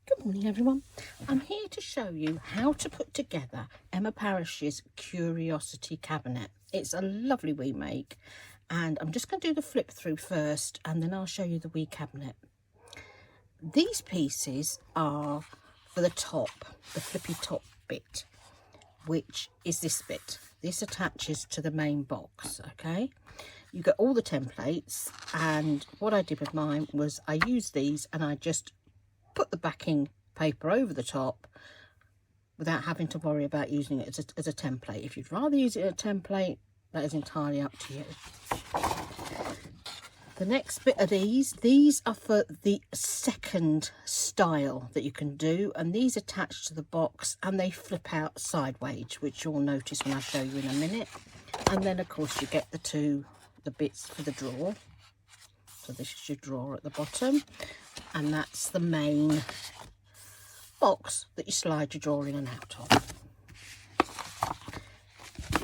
Good morning everyone. I'm here to show you how to put together Emma Parrish's Curiosity Cabinet. It's a lovely wee make and I'm just going to do the flip through first and then I'll show you the wee cabinet. These pieces are for the top, the flippy top bit, which is this bit. This attaches to the main box, okay? You get all the templates, and what I did with mine was I used these and I just put the backing paper over the top without having to worry about using it as a template. If you'd rather use it as a template, that is entirely up to you. The next bit of these are for the second style that you can do, and these attach to the box and they flip out sideways, which you'll notice when I show you in a minute. And then of course you get the bits for the drawer. So this is your drawer at the bottom, and that's the main box that you slide your drawer in and out of.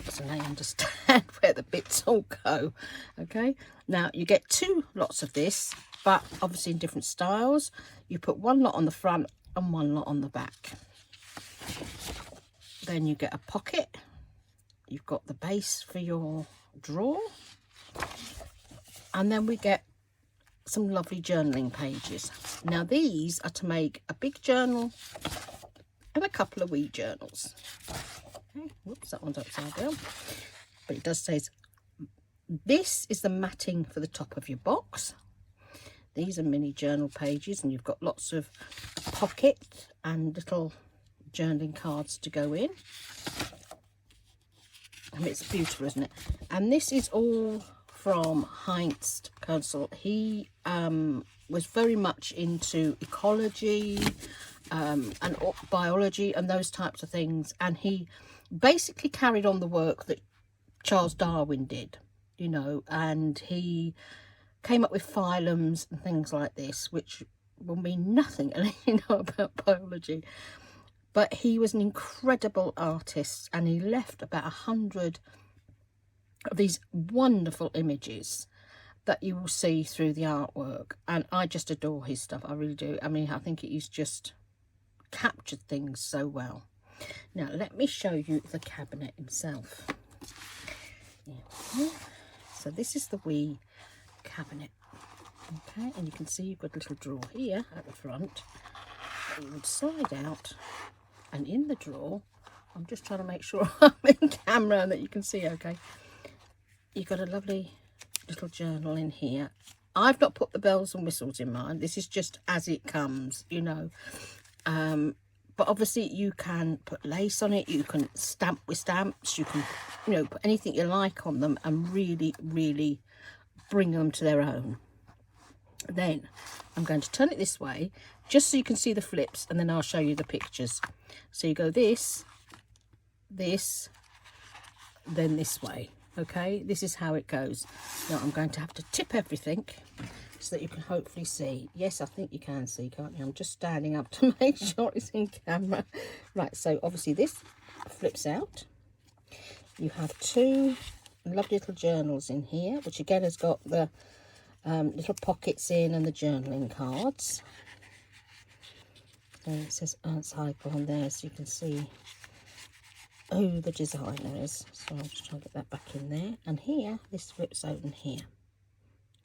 So now you understand where the bits all go. Okay, now you get two lots of this, but obviously in different styles. You put one lot on the front and one lot on the back. Then you get a pocket. You've got the base for your drawer, and then we get some lovely journaling pages. Now these are to make a big journal and a couple of wee journals. Okay, whoops, that one's upside down, but it does say this is the matting for the top of your box. These are mini journal pages, and you've got lots of pocket and little journaling cards to go in. And it's beautiful, isn't it? And this is all from Heinz Kursel. He was very much into ecology and biology and those types of things, and he basically carried on the work that Charles Darwin did, you know, and he came up with phylums and things like this, which will mean nothing unless you know about biology. But he was an incredible artist, and he left about 100 of these wonderful images that you will see through the artwork, and I just adore his stuff. I really do. I mean, I think he's just captured things so well. Now let me show you the cabinet himself. So this is the wee cabinet, okay, and you can see you've got a little drawer here at the front that you would slide out, and in the drawer, I'm just trying to make sure I'm in camera and that you can see okay. You've got a lovely little journal in here. I've not put the bells and whistles in mine. This is just as it comes, you know. But obviously you can put lace on it. You can stamp with stamps. You can, you know, put anything you like on them and really, really bring them to their own. Then I'm going to turn it this way just so you can see the flips, and then I'll show you the pictures. So you go this, then this way. Okay, this is how it goes. Now I'm going to have to tip everything so that you can hopefully see. Yes, I think you can see, can't you? I'm just standing up to make sure it's in camera. Right, so obviously this flips out. You have two lovely little journals in here, which again has got the little pockets in and the journaling cards. And it says Ernst Haeckel on there, so you can see who the designer is. So I'll just try to get that back in there. And here, this flips open here.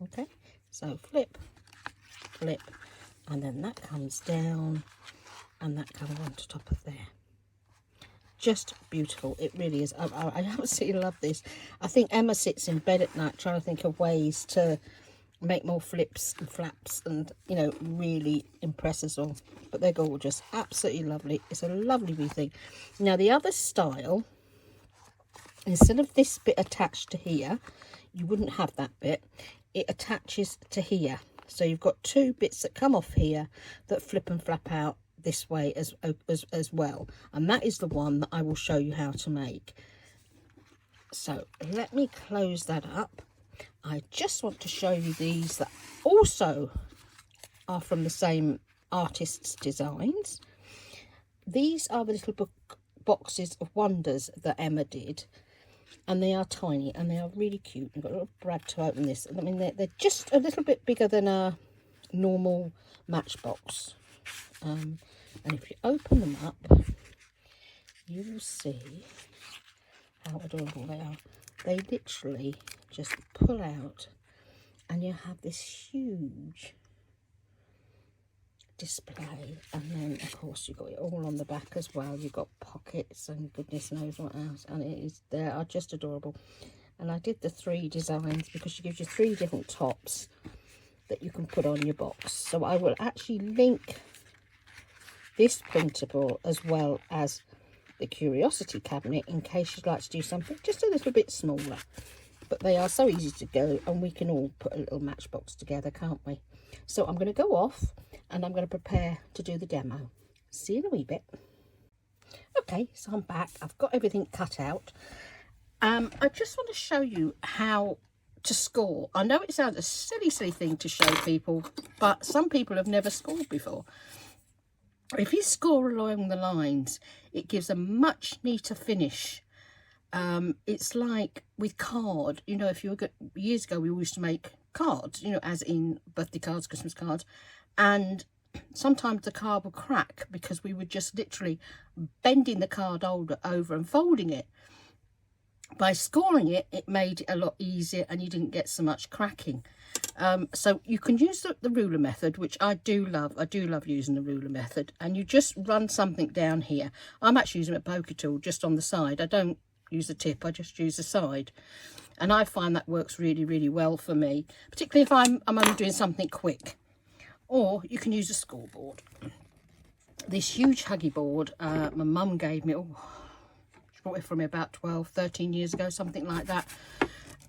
Okay, so flip, flip, and then that comes down, and that comes onto top of there. Just beautiful. It really is. I absolutely love this. I think Emma sits in bed at night trying to think of ways to make more flips and flaps and, you know, really impress us all. But they're gorgeous. Absolutely lovely. It's a lovely wee thing. Now the other style, instead of this bit attached to here, you wouldn't have that bit. It attaches to here. So you've got two bits that come off here that flip and flap out this way as well. And that is the one that I will show you how to make. So let me close that up. I just want to show you these that also are from the same artist's designs. These are the little boxes of wonders that Emma did, and they are tiny and they are really cute. I've got a little brad to open this. I mean, they're just a little bit bigger than a normal Matchbox. And if you open them up, you will see how adorable they are. They literally just pull out, and you have this huge display. And then of course you've got it all on the back as well. You've got pockets and goodness knows what else, and they are just adorable. And I did the 3 designs because she gives you 3 different tops that you can put on your box. So I will actually link this printable as well as the curiosity cabinet in case you'd like to do something just a little bit smaller. But they are so easy to go, and we can all put a little matchbox together, can't we? So I'm going to go off and I'm going to prepare to do the demo. See you in a wee bit. Okay, so I'm back. I've got everything cut out. I just want to show you how to score. I know it sounds a silly thing to show people, but some people have never scored before. If you score along the lines, it gives a much neater finish. It's like with card, you know, if you were good, years ago we used to make cards, you know, as in birthday cards, Christmas cards, and sometimes the card would crack because we were just literally bending the card over and folding it. By scoring it, it made it a lot easier and you didn't get so much cracking. So you can use the ruler method, which I do love. I do love using the ruler method. And you just run something down here. I'm actually using a poker tool just on the side. I don't use the tip, I just use the side. And I find that works really well for me, particularly if I'm only doing something quick. Or you can use a scoreboard. This huge huggy board, my mum gave me, she bought it for me about 12-13 years ago, something like that.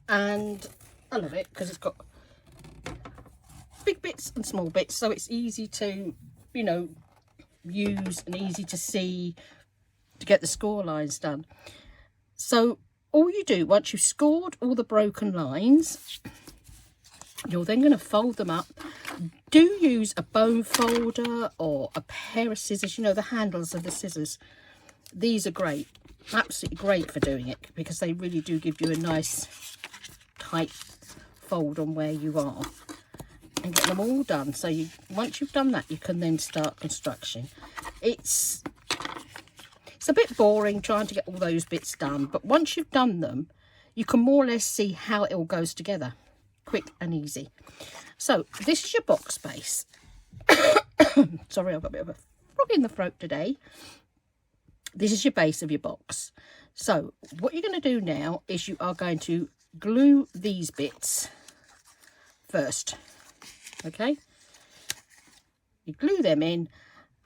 And I love it because it's got big bits and small bits, so it's easy to, you know, use and easy to see to get the score lines done. So all you do, once you've scored all the broken lines, you're then going to fold them up. Do use a bone folder or a pair of scissors, you know, the handles of the scissors. These are great, absolutely great for doing it because they really do give you a nice tight fold on where you are, and get them all done. So once you've done that, you can then start construction. It's a bit boring trying to get all those bits done, but once you've done them, you can more or less see how it all goes together, quick and easy. So this is your box base. Sorry, I've got a bit of a frog in the throat today. This is your base of your box. So what you're going to do now is you are going to glue these bits first. Okay, you glue them in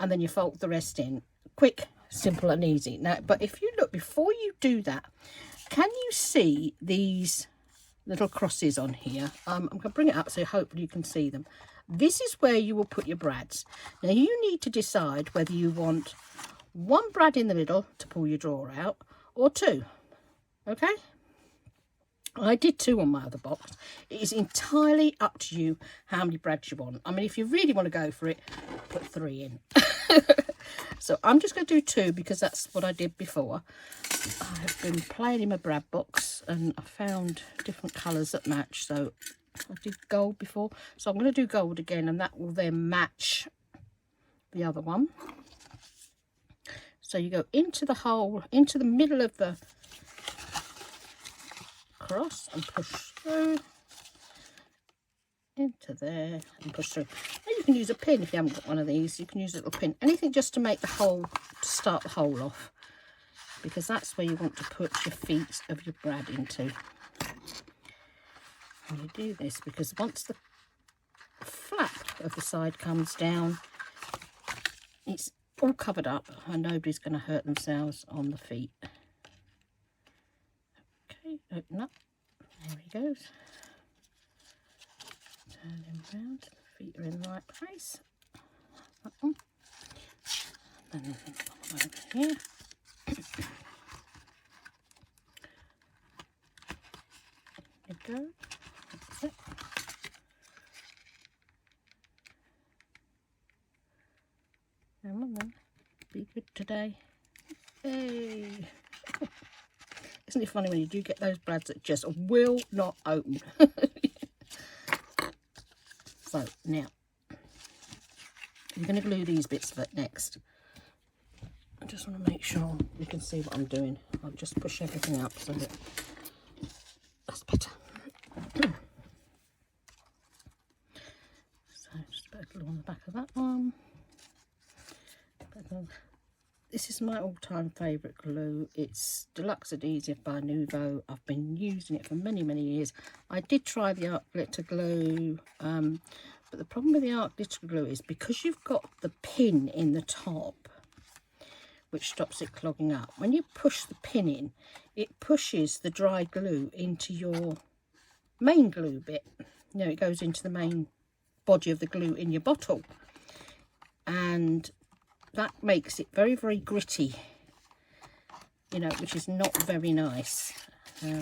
and then you fold the rest in. Quick, simple and easy. Now, but if you look, before you do that, can you see these little crosses on here? I'm going to bring it up so hopefully you can see them. This is where you will put your brads. Now you need to decide whether you want 1 brad in the middle to pull your drawer out, or 2. Okay, I did 2 on my other box. It is entirely up to you how many brads you want. I mean, if you really want to go for it, put 3 in. So I'm just going to do 2 because that's what I did before. I've been playing in my brad box and I found different colours that match. So I did gold before, so I'm going to do gold again, and that will then match the other one. So you go into the hole, into the middle of the cross and push through into there and push through. Now you can use a pin if you haven't got one of these. You can use a little pin, anything just to make the hole, to start the hole off, because that's where you want to put your feet of your brad into. And you do this because once the flap of the side comes down, it's all covered up and nobody's going to hurt themselves on the feet. Okay, open up. There he goes. Turn him round. The feet are in the right place. That one. And then over here. There you go. That's it. Come on then, be good today. Hey! Isn't it funny when you do get those brads that just will not open? So now, I'm going to glue these bits of it next. I just want to make sure you can see what I'm doing. I'll just push everything up so that that's better. So just put a glue on the back of that one. This is my all-time favourite glue. It's Deluxe Adhesive by Nuvo. I've been using it for many, many years. I did try the art glitter glue, but the problem with the art glitter glue is because you've got the pin in the top, which stops it clogging up. When you push the pin in, it pushes the dry glue into your main glue bit. You know, it goes into the main body of the glue in your bottle. And that makes it very, very gritty, you know, which is not very nice. Now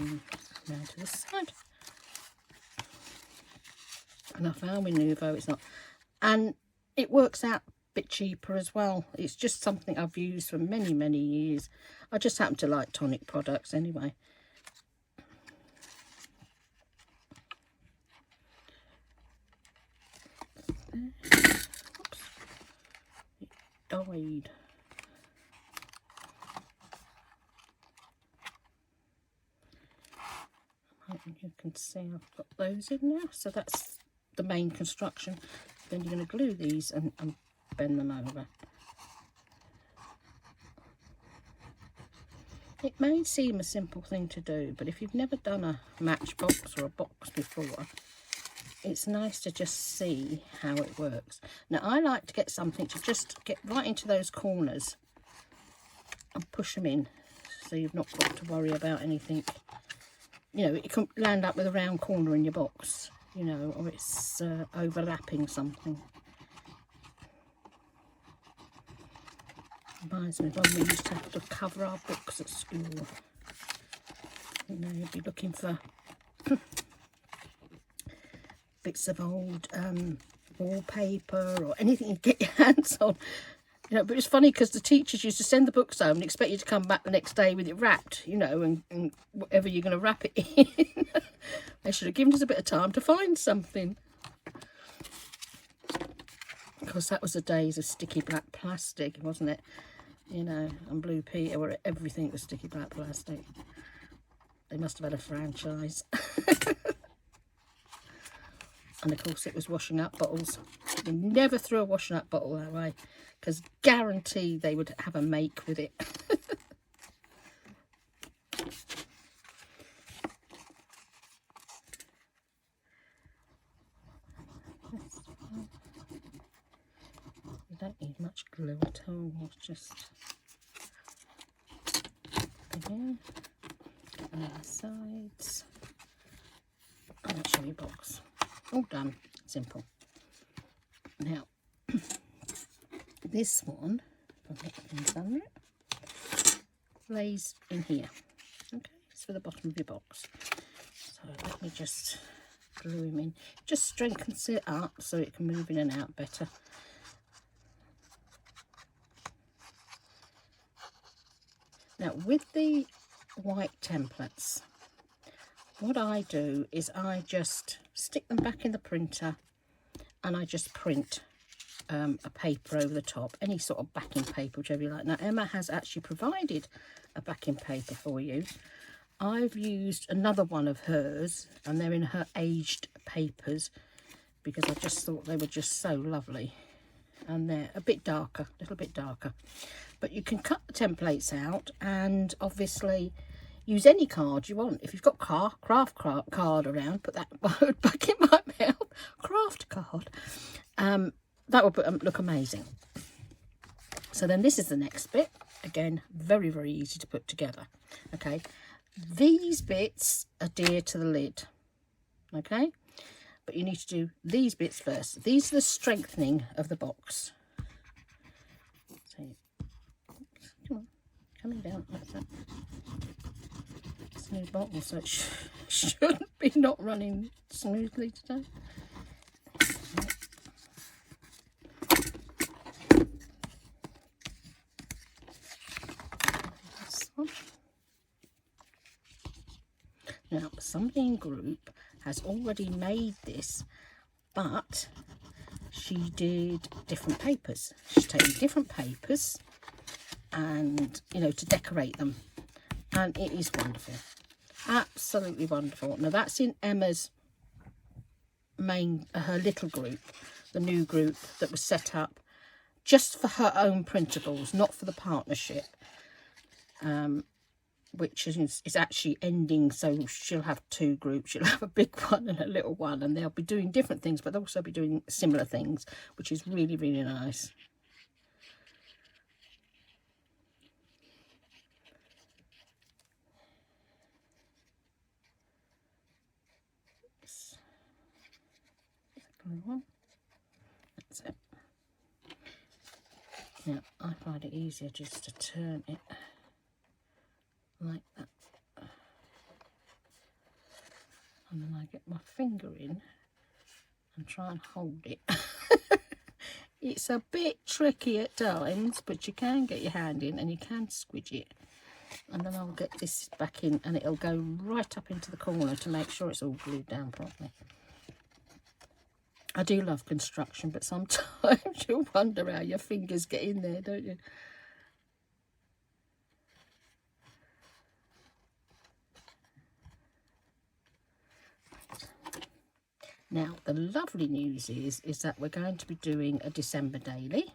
to this side. And I found with Nuvo it's not. And it works out a bit cheaper as well. It's just something I've used for many, many years. I just happen to like tonic products anyway. Oops. It died. You can see I've got those in now. So that's the main construction. Then you're going to glue these and bend them over. It may seem a simple thing to do, but if you've never done a matchbox or a box before, it's nice to just see how it works. Now I like to get something to just get right into those corners and push them in, so you've not got to worry about anything. You know, it can land up with a round corner in your box, you know, or it's overlapping something. Reminds me of when we used to have to cover our books at school. You know, you'd be looking for bits of old wallpaper or anything you get your hands on. You know, but it's funny because the teachers used to send the books home and expect you to come back the next day with it wrapped, you know, and whatever you're going to wrap it in. They should have given us a bit of time to find something. Because that was the days of sticky black plastic, wasn't it? You know, and Blue Peter, where everything was sticky black plastic. They must have had a franchise. And of course it was washing up bottles. You never threw a washing up bottle that way, because guarantee they would have a make with it. You don't need much glue at all. It's just again on the sides. And I'll show you box. All done. Simple. Now this one, if I get things under it, lays in here. Okay, it's for the bottom of your box. So let me just glue him in. Just strengthens it up so it can move in and out better. Now with the white templates, what I do is I just stick them back in the printer and I just print a paper over the top, any sort of backing paper, whichever you like. Now Emma has actually provided a backing paper for you. I've used another one of hers and they're in her aged papers because I just thought they were just so lovely. And they're a bit darker, a little bit darker. But you can cut the templates out and obviously use any card you want. If you've got craft card around, put that word back in my mouth, craft card. That would look amazing. So then this is the next bit. Again, very, very easy to put together. Okay, these bits adhere to the lid. Okay, but you need to do these bits first. These are the strengthening of the box. So, come on, coming down like that. It's a new bottle, so it shouldn't be not running smoothly today. Now, somebody in group has already made this, but she did different papers. She's taken different papers and, you know, to decorate them. And it is wonderful. Absolutely wonderful. Now, that's in Emma's her little group, the new group that was set up just for her own printables, not for the partnership. Which is actually ending, so she'll have two groups. She'll have a big one and a little one, and they'll be doing different things, but they'll also be doing similar things, which is really, really nice. That's it. Now, I find it easier just to turn it like that, and then I get my finger in and try and hold it. It's a bit tricky at times, but you can get your hand in and you can squidge it, and then I'll get this back in and it'll go right up into the corner to make sure it's all glued down properly. I do love construction, but sometimes you'll wonder how your fingers get in there, don't you? Now, the lovely news is that we're going to be doing a December daily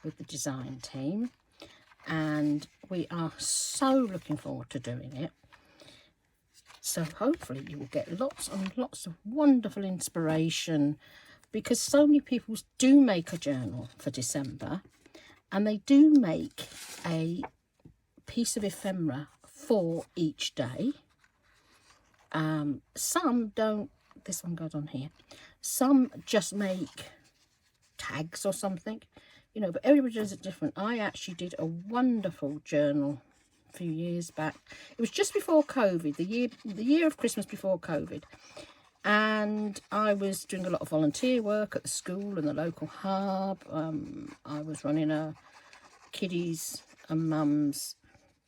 with the design team, and we are so looking forward to doing it. So hopefully you will get lots and lots of wonderful inspiration, because so many people do make a journal for December, and they do make a piece of ephemera for each day. Some don't. This one goes on here. Some just make tags or something, you know, but everybody does it different. I actually did a wonderful journal a few years back. It was just before COVID, the year of Christmas before COVID, and I was doing a lot of volunteer work at the school and the local hub. I was running a kiddies and mums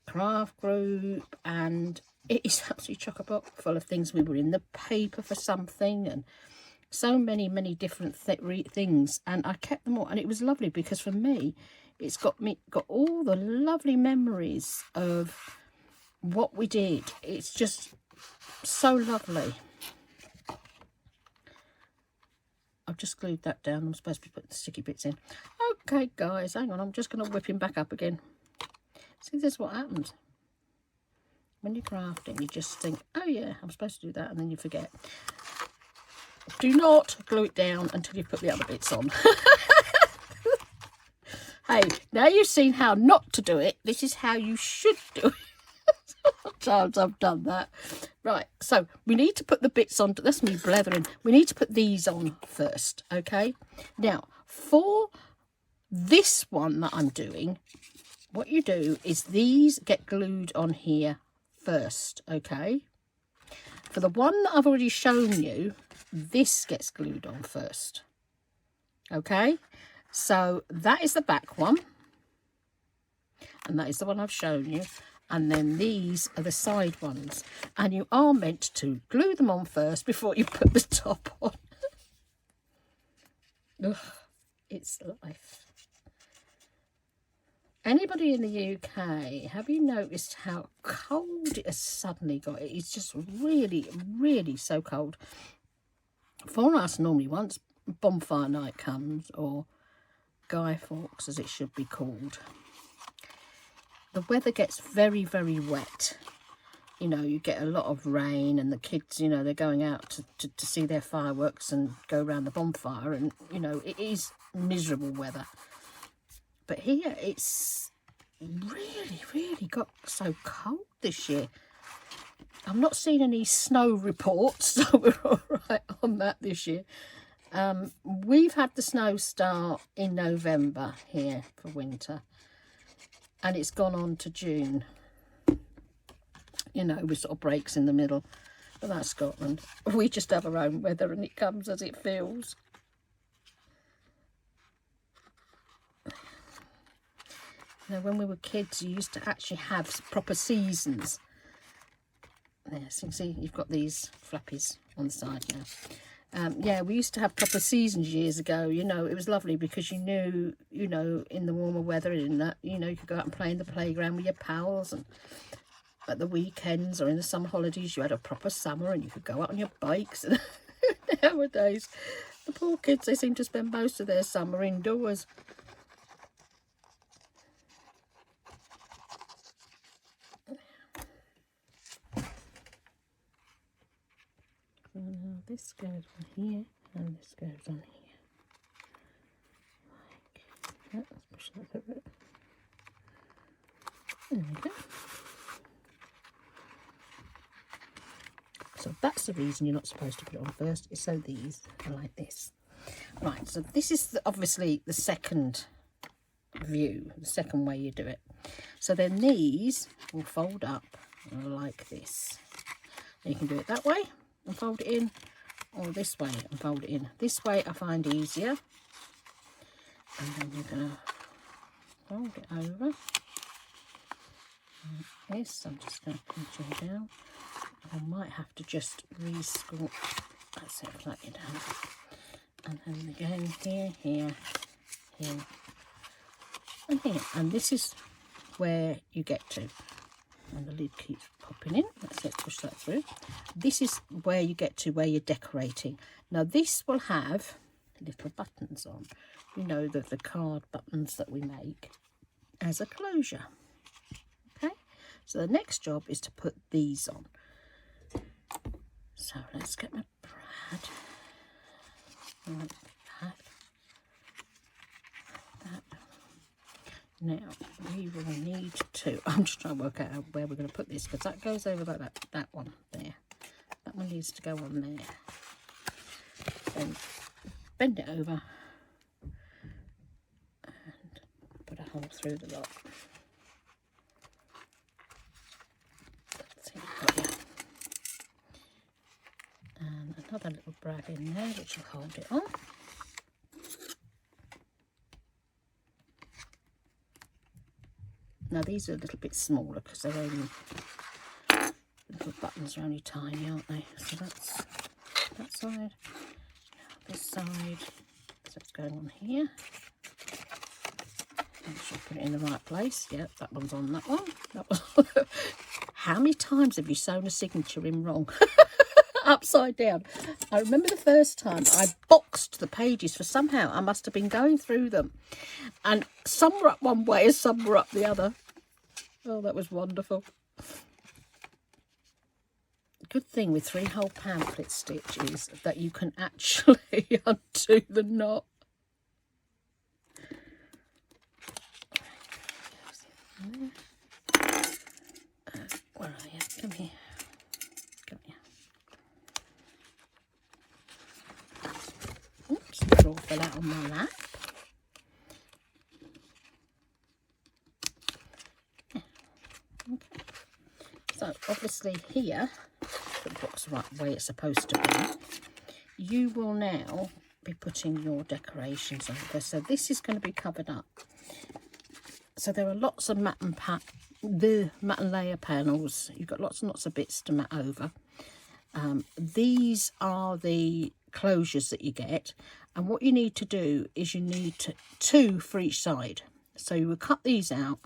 craft group, and it is absolutely chock-a-block full of things. We were in the paper for something, and so many different things, and I kept them all, and it was lovely because for me it's got all the lovely memories of what we did. It's just so lovely. I've just glued that down. I'm supposed to be putting the sticky bits in. Okay guys, hang on, I'm just going to whip him back up again. See, this is what happens when you're crafting. You just think, oh yeah, I'm supposed to do that, and then you forget. Do not glue it down until you put the other bits on. Hey, now you've seen how not to do it, this is how you should do it. Sometimes I've done that. Right, so we need to put the bits on. That's me blethering. We need to put these on first, okay? Now, for this one that I'm doing, what you do is these get glued on here first, okay? For the one that I've already shown you, this gets glued on first, okay? So that is the back one, and that is the one I've shown you, and then these are the side ones, and you are meant to glue them on first before you put the top on. Ugh, it's life. Anybody in the UK, have you noticed how cold it has suddenly got? It's just really so cold. For us, normally once bonfire night comes, or Guy Fawkes as it should be called, the weather gets very wet. You know, you get a lot of rain, and the kids, you know, they're going out to see their fireworks and go around the bonfire, and, you know, it is miserable weather. But here it's really got so cold this year. I'm not seeing any snow reports, so we're all right on that this year. We've had the snow start in November here for winter, and it's gone on to June. You know, with sort of breaks in the middle. But that's Scotland. We just have our own weather, and it comes as it feels. You know, when we were kids, you used to actually have proper seasons. There, so you can see you've got these flappies on the side now. Yeah, we used to have proper seasons years ago. You know, it was lovely because you knew, you know, in the warmer weather and in that, you know, you could go out and play in the playground with your pals, and at the weekends or in the summer holidays you had a proper summer and you could go out on your bikes. And nowadays, the poor kids, they seem to spend most of their summer indoors. Now this goes on here and this goes on here. Like that. Let's push that a bit. There we go. So that's the reason you're not supposed to put it on first, is so these are like this. Right, so this is obviously the second view, the second way you do it. So then these will fold up like this. And you can do it that way and fold it in, or this way and fold it in. This way I find easier. And then you're going to fold it over. Like this, I'm just going to pinch it down. I might have to just re-score. That's it, flat it down. And then again here, here, here, and here. And this is where you get to. And the lid keeps popping in. Let's push that through. This is where you get to where you're decorating. Now this will have little buttons on. You know, the card buttons that we make as a closure. Okay, so the next job is to put these on. So let's get my brad. Like that. That. Now we will need to, I'm just trying to work out where we're going to put this, because that goes over like that one there. That one needs to go on there. Then bend it over and put a hole through the lot. That's it, got you. And another little brad in there which will hold it on. Now these are a little bit smaller because they're only, little buttons are only tiny, aren't they? So that's that side. Now this side, so it's going on here. Make sure I put it in the right place. Yep, that one's on that one. That one. How many times have you sewn a signature in wrong? Upside down. I remember the first time I boxed the pages, for somehow I must have been going through them and some were up one way and some were up the other. Oh, that was wonderful. The good thing with 3-hole pamphlet stitch is that you can actually undo the knot. Where are you? Come here. Come here. Oops, the drawer fell out on my lap. Okay. So obviously here, the box the right way it's supposed to be. You will now be putting your decorations over. So this is going to be covered up. So there are lots of mat and layer panels. You've got lots and lots of bits to mat over. These are the closures that you get, and what you need to do is you need two for each side. So you will cut these out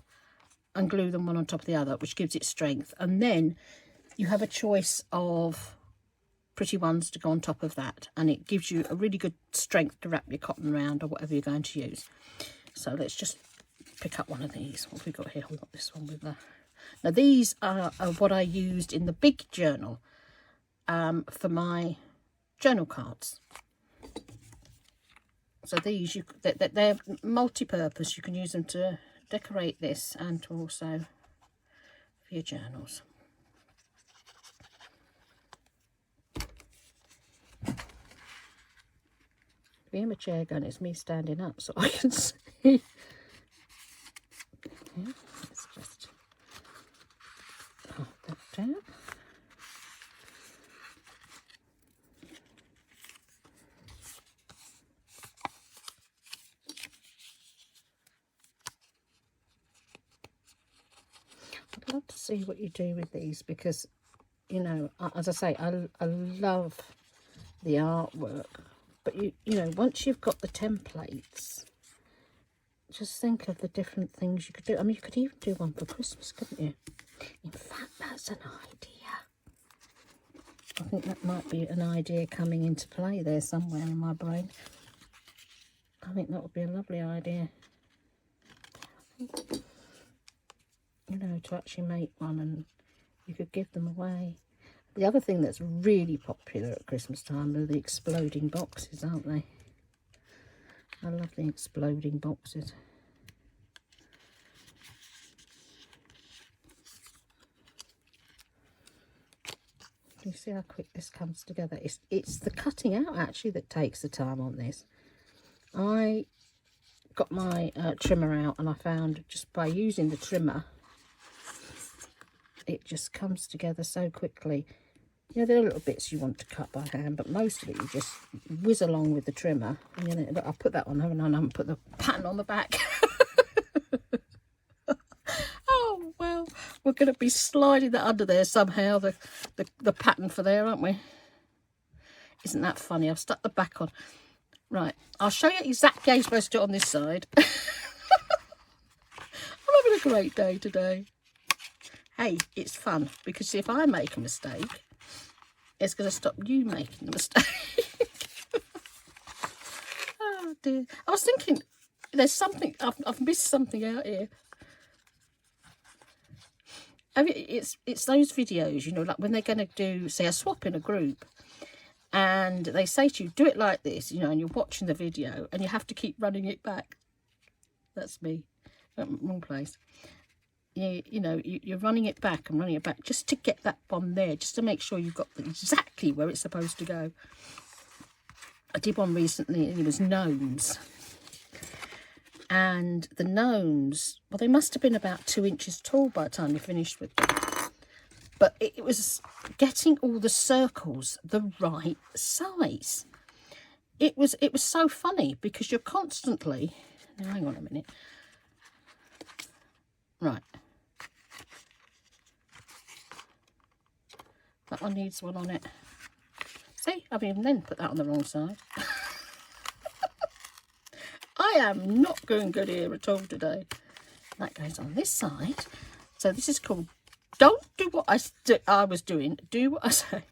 and glue them one on top of the other, which gives it strength, and then you have a choice of pretty ones to go on top of that, and it gives you a really good strength to wrap your cotton around or whatever you're going to use. So let's just pick up one of these. What have we got here? We've got this one with the... Now these are what I used in the big journal for my journal cards. So these, they're multi-purpose. You can use them to decorate this and to also for your journals. If you hear my chair going, it's me standing up so I can see. Yeah, let's just pop that down. I'd love to see what you do with these, because, you know, as I say, I love the artwork. But you know, once you've got the templates, just think of the different things you could do. I mean, you could even do one for Christmas, couldn't you? In fact, that's an idea. I think that might be an idea coming into play there somewhere in my brain. I think that would be a lovely idea. You know, to actually make one and you could give them away. The other thing that's really popular at Christmas time are the exploding boxes, aren't they? I love the exploding boxes. You see how quick this comes together? It's the cutting out actually that takes the time on this. I got my trimmer out and I found just by using the trimmer, it just comes together so quickly. You know, there are little bits you want to cut by hand, but most of it you just whiz along with the trimmer. And, you know, look, I'll put that on, haven't I? I haven't put the pattern on the back. Oh, well, we're going to be sliding that under there somehow, the pattern for there, aren't we? Isn't that funny? I've stuck the back on. Right, I'll show you exactly how you're supposed to do it on this side. I'm having a great day today. Hey, it's fun, because if I make a mistake, it's going to stop you making the mistake. Oh, dear. I was thinking, there's something, I've missed something out here. I mean, it's those videos, you know, like when they're going to do, say, a swap in a group, and they say to you, do it like this, you know, and you're watching the video, and you have to keep running it back. That's me. Wrong place. You know, you're running it back and running it back just to get that one there, just to make sure you've got exactly where it's supposed to go. I did one recently, and it was gnomes. And the gnomes, well, they must have been about 2 inches tall by the time you finished with them. But it was getting all the circles the right size. It was so funny because you're constantly... Now, hang on a minute. Right. That one needs one on it. See, I've even then put that on the wrong side. I am not going good here at all today. That goes on this side. So this is called Don't Do What I Was Doing. Do What I Say.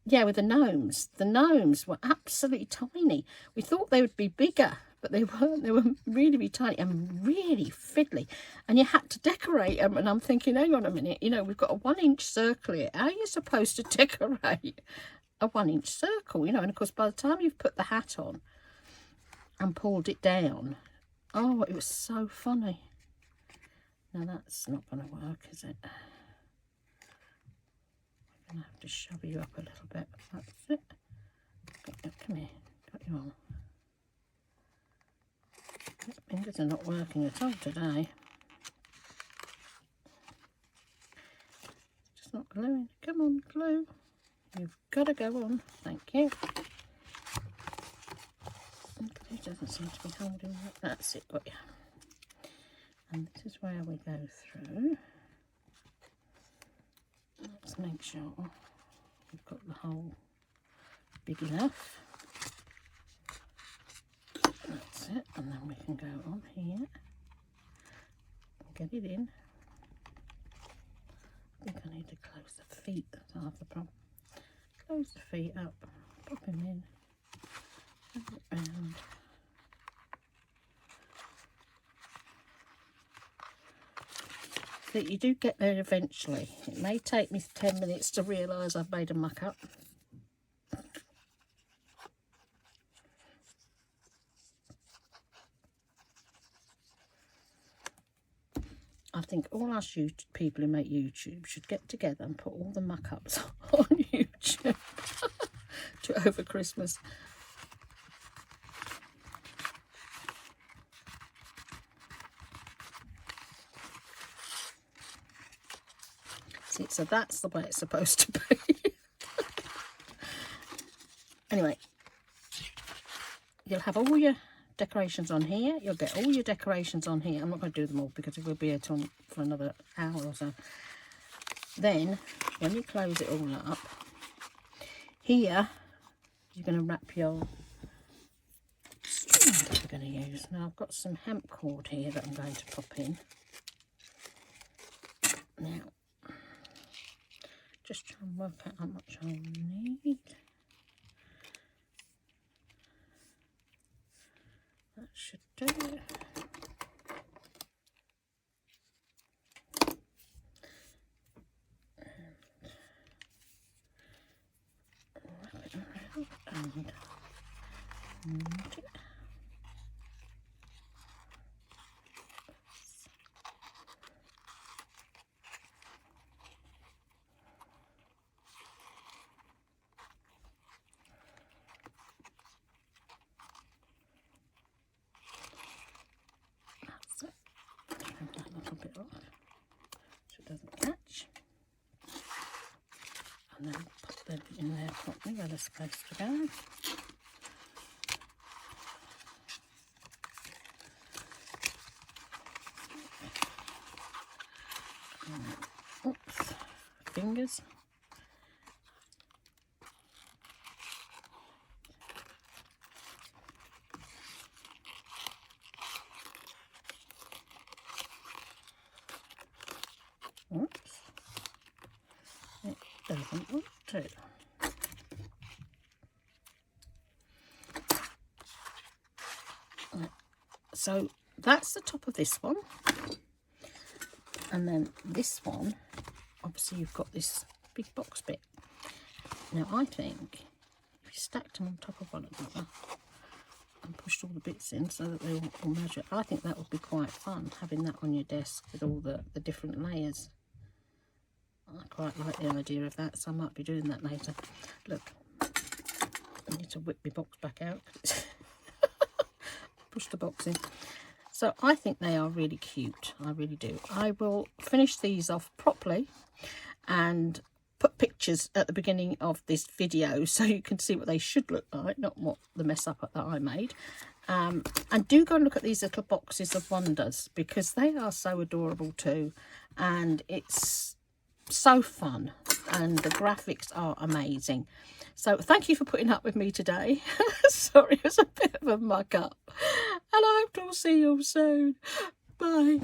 Yeah, with the gnomes. The gnomes were absolutely tiny. We thought they would be bigger, but they weren't. They were really, really tiny and really fiddly. And you had to decorate them. And I'm thinking, hang on a minute, you know, we've got a 1-inch circle here. How are you supposed to decorate a 1-inch circle? You know, and of course, by the time you've put the hat on and pulled it down, oh, it was so funny. Now that's not going to work, is it? I'm going to have to shove you up a little bit. That's it. Come here. Got you on. My fingers are not working at all today. Just not gluing. Come on, glue. You've got to go on. Thank you. It doesn't seem to be holding that. That's it, got you. And this is where we go through. Let's make sure we've got the hole big enough. That's it, and then we can go on here and get it in. I think I need to close the feet, that's half the problem. Close the feet up, pop him in, turn it round. That you do get there eventually. It may take me 10 minutes to realise I've made a muck up. I think all us people who make YouTube should get together and put all the muck ups on YouTube over Christmas. So that's the way it's supposed to be. Anyway, you'll have all your decorations on here. You'll get all your decorations on here. I'm not going to do them all because it will be here for another hour or so. Then, when you close it all up, here you're going to wrap your string that we're going to use. Now I've got some hemp cord here that I'm going to pop in. Now, just try and work out how much I'll need. That should do it. Wrap it around and knot it. Doesn't catch, and then put them in there properly where they're supposed to go. Oops, fingers. Oops, it doesn't want to. Right. So that's the top of this one, and then this one, obviously you've got this big box bit. Now I think if you stacked them on top of one another and pushed all the bits in so that they all measure, I think that would be quite fun, having that on your desk with all the different layers. I quite like the idea of that, so I might be doing that later. Look, I need to whip my box back out. Push the box in. So I think they are really cute. I really do. I will finish these off properly and put pictures at the beginning of this video so you can see what they should look like, not what the mess up that I made. And do go and look at these little boxes of wonders, because they are so adorable too, and it's so fun, and the graphics are amazing. So thank you for putting up with me today. Sorry, it was a bit of a muck up, and I hope to see you soon. Bye.